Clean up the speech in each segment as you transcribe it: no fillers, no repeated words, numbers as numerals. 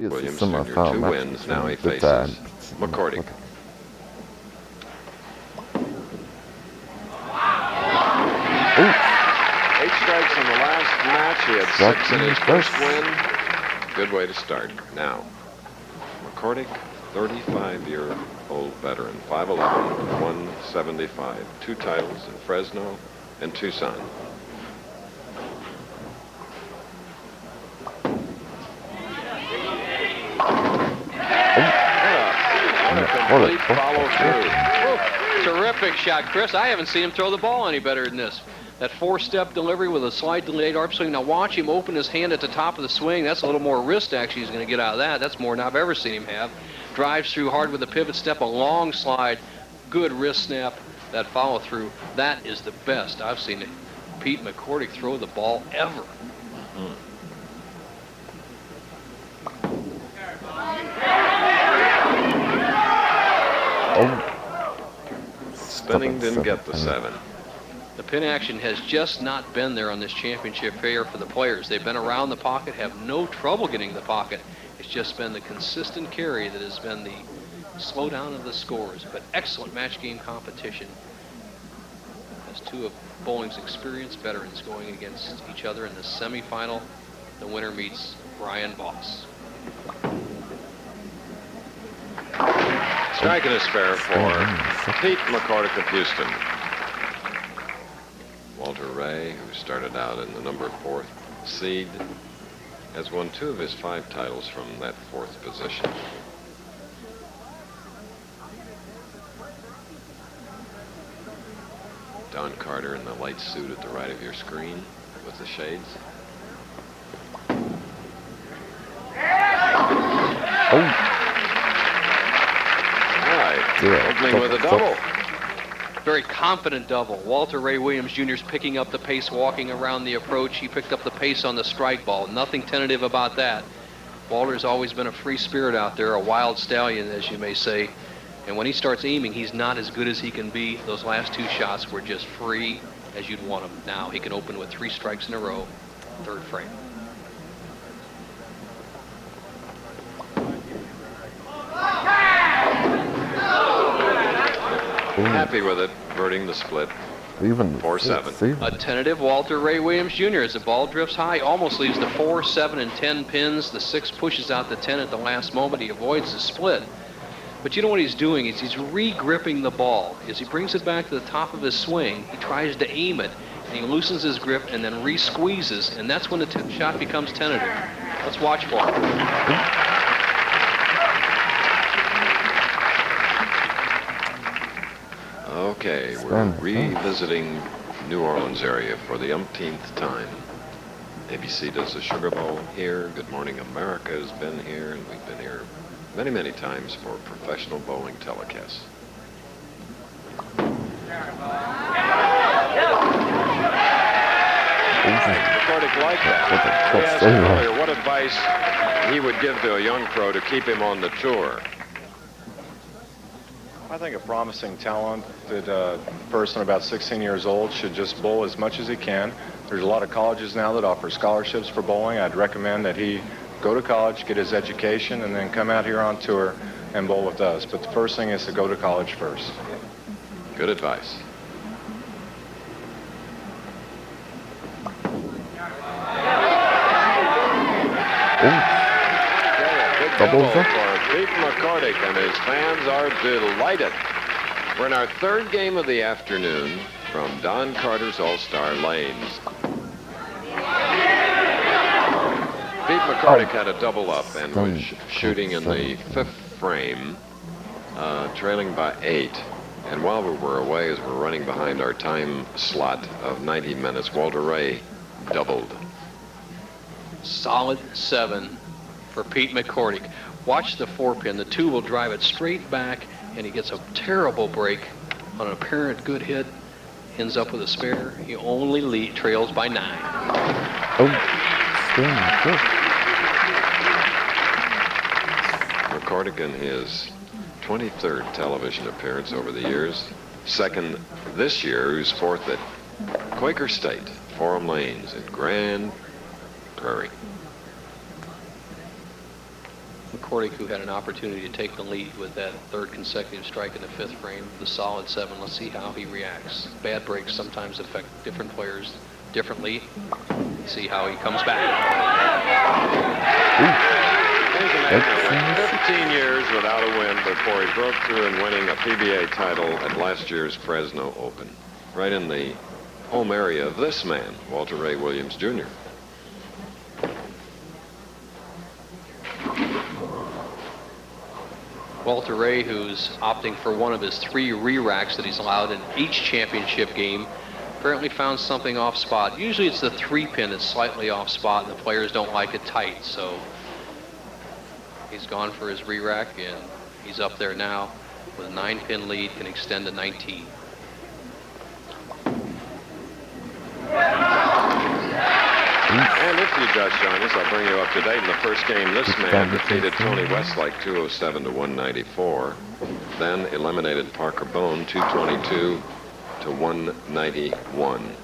Williams Jr. 2 wins. Now he faces McCordic. Ooh. 8 strikes in the last match. He had 6 in his first win. Good way to start. Now, McCordic, 35-year-old veteran, 5'11", 175, 2 titles in Fresno and Tucson. What a complete follow-through. Terrific shot, Chris. I haven't seen him throw the ball any better than this. That 4-step delivery with a slight delayed arm swing. Now watch him open his hand at the top of the swing. That's a little more wrist actually he's going to get out of that. That's more than I've ever seen him have. Drives through hard with a pivot step, a long slide, good wrist snap, that follow-through. That is the best I've seen Pete McCordic throw the ball ever. Spinning didn't get the 7. The pin action has just not been there on this championship fair for the players. They've been around the pocket, have no trouble getting the pocket. It's just been the consistent carry that has been the slowdown of the scores. But excellent match game competition as 2 of bowling's experienced veterans going against each other in the semifinal. The winner meets Brian Voss. Striking a spare for Pete McCordic of Houston. Walter Ray, who started out in the number 4th seed, has won 2 of his 5 titles from that 4th position. Don Carter in the light suit at the right of your screen with the shades. Opening with a double. Very confident double. Walter Ray Williams Jr. is picking up the pace walking around the approach. He picked up the pace on the strike ball. Nothing tentative about that. Walter's always been a free spirit out there, a wild stallion, as you may say. And when he starts aiming, he's not as good as he can be. Those last 2 shots were just free as you'd want them. Now he can open with 3 strikes in a row, 3rd frame. Happy with it, birding the split. Even 4-7. A tentative Walter Ray Williams Jr. as the ball drifts high, almost leaves the 4, 7, and 10 pins. The 6 pushes out the 10 at the last moment. He avoids the split. But you know what he's doing is he's re-gripping the ball. As he brings it back to the top of his swing, he tries to aim it, and he loosens his grip and then re-squeezes, and that's when the shot becomes tentative. Let's watch for it. Okay, we're revisiting New Orleans area for the umpteenth time. ABC does the Sugar Bowl here. Good Morning America has been here, and we've been here many, many times for professional bowling telecasts. McCordic like that. He asked earlier what advice he would give to a young pro to keep him on the tour. I think a promising talented person about 16 years old should just bowl as much as he can. There's a lot of colleges now that offer scholarships for bowling. I'd recommend that he go to college, get his education, and then come out here on tour and bowl with us. But the first thing is to go to college first. Good advice. Double for Pete McCordic, and his fans are delighted. We're in our 3rd game of the afternoon from Don Carter's All-Star Lanes. Pete McCordic had a double up and was shooting in the 5th frame, trailing by 8. And while we were away, as we're running behind our time slot of 90 minutes, Walter Ray doubled. Solid 7 for Pete McCordic. Watch the 4-pin. The 2 will drive it straight back, and he gets a terrible break on an apparent good hit. Ends up with a spare. He only trails by 9. McCordic in his 23rd television appearance over the years. 2nd this year, who's 4th at Quaker State, Forum Lanes in Grand Prairie. McCordic, who had an opportunity to take the lead with that third consecutive strike in the fifth frame, the solid 7. Let's see how he reacts. Bad breaks sometimes affect different players differently. See how he comes back. He's a man that went 15 years without a win before he broke through and winning a PBA title at last year's Fresno Open, right in the home area of this man, Walter Ray Williams, Jr. Walter Ray, who's opting for one of his 3 re-racks that he's allowed in each championship game, apparently found something off spot. Usually it's the 3-pin that's slightly off spot and the players don't like it tight, so he's gone for his re-rack and he's up there now with a 9-pin lead, can extend to 19. And if you just join us, I'll bring you up to date. In the first game, this man defeated Tony Westlake 207 to 194, then eliminated Parker Bone 222 to 191.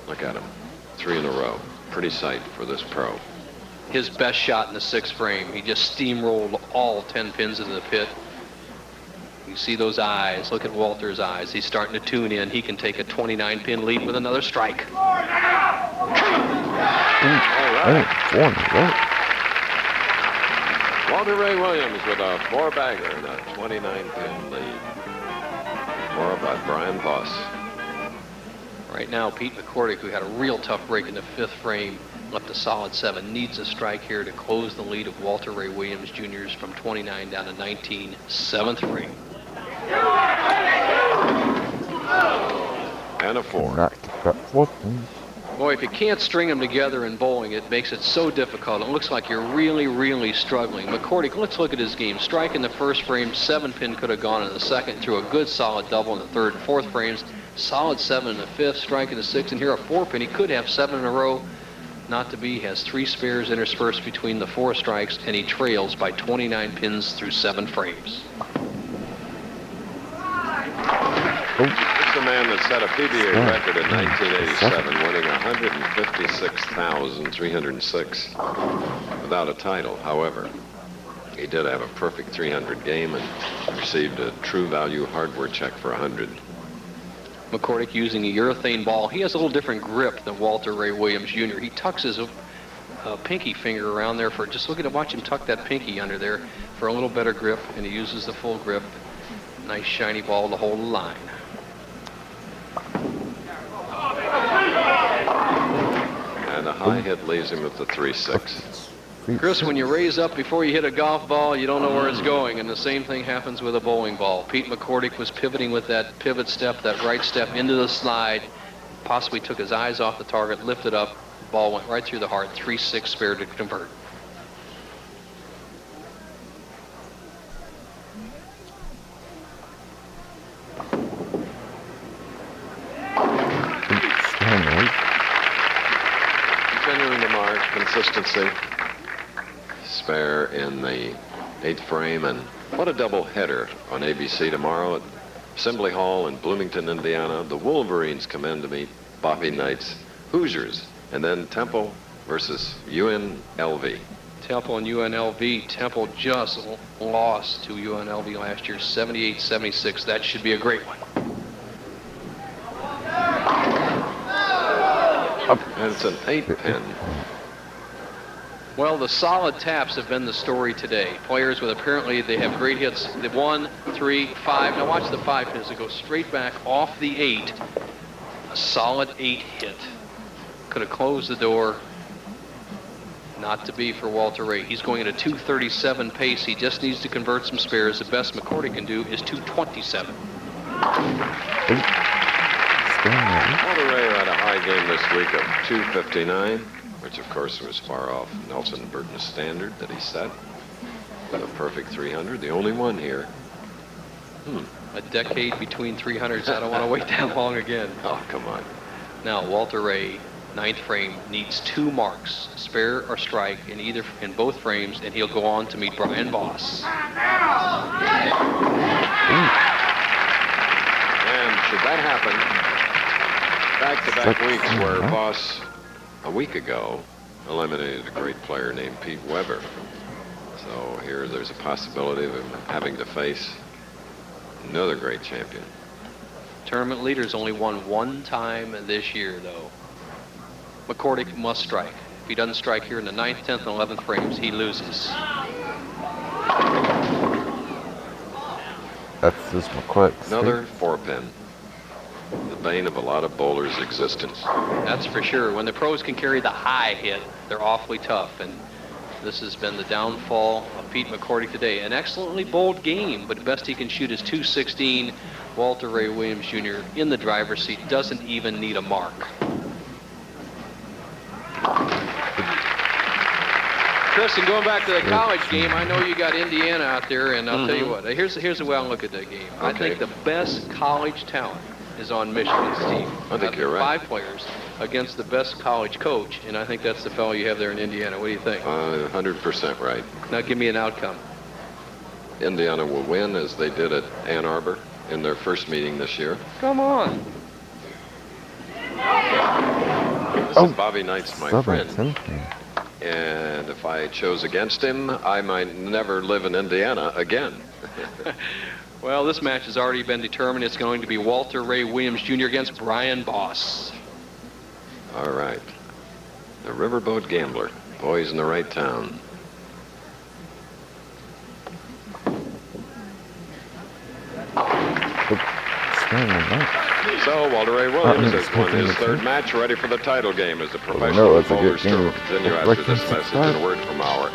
Look at him, 3 in a row. Pretty sight for this pro. His best shot in the 6th frame. He just steamrolled all 10 pins into the pit. You see those eyes. Look at Walter's eyes. He's starting to tune in. He can take a 29-pin lead with another strike. All right. Walter Ray Williams with a 4-bagger and a 29-pin lead. More about Brian Voss. Right now, Pete McCordic, who had a real tough break in the 5th frame, left a solid 7, needs a strike here to close the lead of Walter Ray Williams Jr.'s from 29 down to 19, 7th frame. And a 4. Boy, if you can't string them together in bowling, it makes it so difficult. It looks like you're really, really struggling. McCordic, let's look at his game. Strike in the 1st frame, 7-pin could have gone in the 2nd, threw a good solid double in the 3rd and 4th frames, solid 7 in the 5th, strike in the 6th, and here a 4-pin. He could have 7 in a row. Not to be, has 3 spares interspersed between the 4 strikes, and he trails by 29 pins through 7 frames. It's the man that set a PBA record in 1987, winning 156,306 without a title. However, he did have a perfect 300 game and received a true value hardware check for 100. McCordic using a urethane ball. He has a little different grip than Walter Ray Williams Jr. He tucks his pinky finger around there for, just look at him, watch him tuck that pinky under there for a little better grip, and he uses the full grip. Nice shiny ball to hold the line. And a high hit leaves him with the 3-6. Chris, when you raise up before you hit a golf ball, you don't know where it's going, and the same thing happens with a bowling ball. Pete McCordic was pivoting with that pivot step, that right step into the slide, possibly took his eyes off the target, lifted up, ball went right through the heart, 3-6 spare to convert. Continuing to mark consistency. Spare in the 8th frame, and what a double header on ABC tomorrow at Assembly Hall in Bloomington, Indiana. The Wolverines come in to meet Bobby Knight's Hoosiers, and then Temple versus UNLV. Temple and UNLV. Temple just lost to UNLV last year, 78-76. That should be a great one. And it's an 8-pin. Well, the solid taps have been the story today. Players with apparently they have great hits. The 1, 3, 5. Now watch the 5 pins. It goes straight back off the 8. A solid 8 hit. Could have closed the door. Not to be for Walter Ray. He's going at a 237 pace. He just needs to convert some spares. The best McCordic can do is 227. Walter Ray had a high game this week of 259, which of course was far off Nelson Burton's standard that he set with a perfect 300, the only one here. A decade between 300s. I don't want to wait that long again. Oh, come on. Now Walter Ray, 9th frame, needs 2 marks, spare or strike, in both frames, and he'll go on to meet Brian Voss. And should that happen, back-to-back weeks where Voss, a week ago, eliminated a great player named Pete Weber. So here here, there's a possibility of him having to face another great champion. Tournament leader's only won one time this year, though. McCordic must strike. If he doesn't strike here in the 9th, 10th, and 11th frames, he loses. That's just McCordic. Another 4-pin. The bane of a lot of bowlers' existence. That's for sure. When the pros can carry the high hit, they're awfully tough. And this has been the downfall of Pete McCordic today. An excellently bowled game, but the best he can shoot is .216. Walter Ray Williams Jr. in the driver's seat, doesn't even need a mark. Chris, and going back to the college game, I know you got Indiana out there, and I'll tell you what. Here's the way I look at that game. I think the best college talent is on Michigan's team. I think you're right. 5 players against the best college coach, and I think that's the fellow you have there in Indiana. What do you think? 100% right. Now give me an outcome. Indiana will win as they did at Ann Arbor in their first meeting this year. Come on. This is Bobby Knight's my friend. And if I chose against him, I might never live in Indiana again. Well, this match has already been determined. It's going to be Walter Ray Williams Jr. against Brian Boss. All right. The Riverboat Gambler. Boys in the right town. So, Walter Ray Williams has won his 3rd match, ready for the title game as the professional bowlers still continue after this message and a word from our